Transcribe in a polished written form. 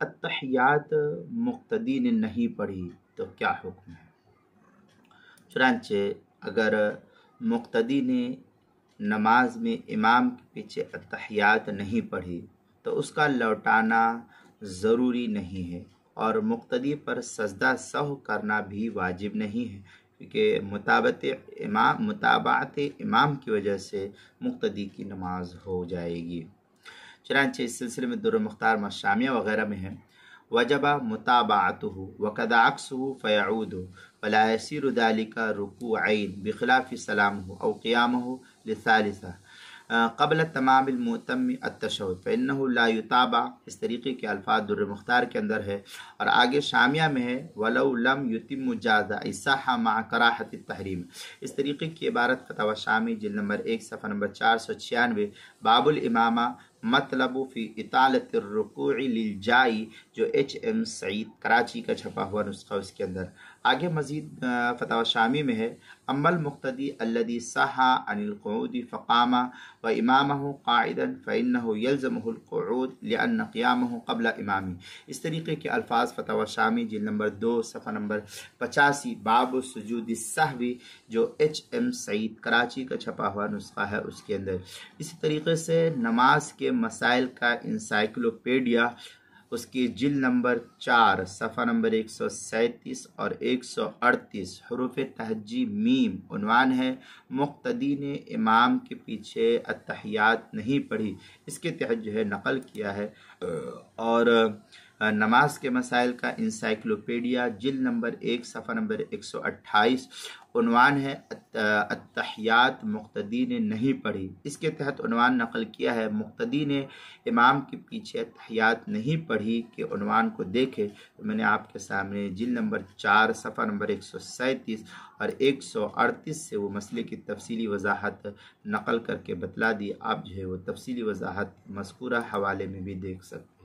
التحیات مقتدی نے نہیں پڑھی تو کیا حکم ہے؟ چنانچہ اگر مقتدی نے نماز میں امام کے پیچھے التحیات نہیں پڑھی تو اس کا لوٹانا ضروری نہیں ہے، اور مقتدی پر سجدہ سہو کرنا بھی واجب نہیں ہے، کیونکہ متابعت امام کی وجہ سے مقتدی کی نماز ہو جائے گی۔ چنانچہ اس سلسلے میں در مختار مشامیہ وغیرہ میں ہے وجب متابعته وقد عكسه فيعود فلا يسير ذلك ركوعين بخلاف سلامه او قيامه للثالثه قبل تمام المؤتم التشہد فإنه لا يتابع۔ اس طریقے کے الفاظ در مختار کے اندر ہے، اور آگے شامیہ میں ہے ولو لم يتم جاز صح مع کراہۃ التحریم۔ اس طریقے کی عبارت فتاوی شامی جلد نمبر 1 صفحہ نمبر 496 باب الامامہ مطلب فی اطالۃ الرکوع للجائی، جو ایچ ایم سعید کراچی کا چھپا ہوا نسخہ اس کے اندر۔ آگے مزید فتاوی شامی میں ہے اما المقتدی الذی صح عن القعود فقام وامامہ قاعدا فانہ یلزمہ القعود لان قیامہ قبل امامی۔ اس طریقے کے الفاظ فتاوی شامی جلد نمبر 2 صفحہ نمبر 85 باب سجود السہو، جو ایچ ایم سعید کراچی کا چھپا ہوا نسخہ ہے اس کے اندر۔ اسی طریقے سے نماز کے مسائل کا انسائکلوپیڈیا اس کی جلد نمبر 4 صفحہ نمبر 137 اور 138 حروف تہجی میم، عنوان ہے مقتدی نے امام کے پیچھے التحیات نہیں پڑھی، اس کے تحت جو ہے نقل کیا ہے، اور نماز کے مسائل کا انسائکلوپیڈیا جلد نمبر 1 صفحہ نمبر 128 عنوان ہے التحیات مقتدی نے نہیں پڑھی، اس کے تحت عنوان نقل کیا ہے مقتدی نے امام کے پیچھے التحیات نہیں پڑھی کے عنوان کو دیکھے تو میں نے آپ کے سامنے جلد نمبر 4 صفحہ نمبر 137 اور 138 سے وہ مسئلے کی تفصیلی وضاحت نقل کر کے بتلا دی۔ آپ جو ہے وہ تفصیلی وضاحت مذکورہ حوالے میں بھی دیکھ سکتے ہیں۔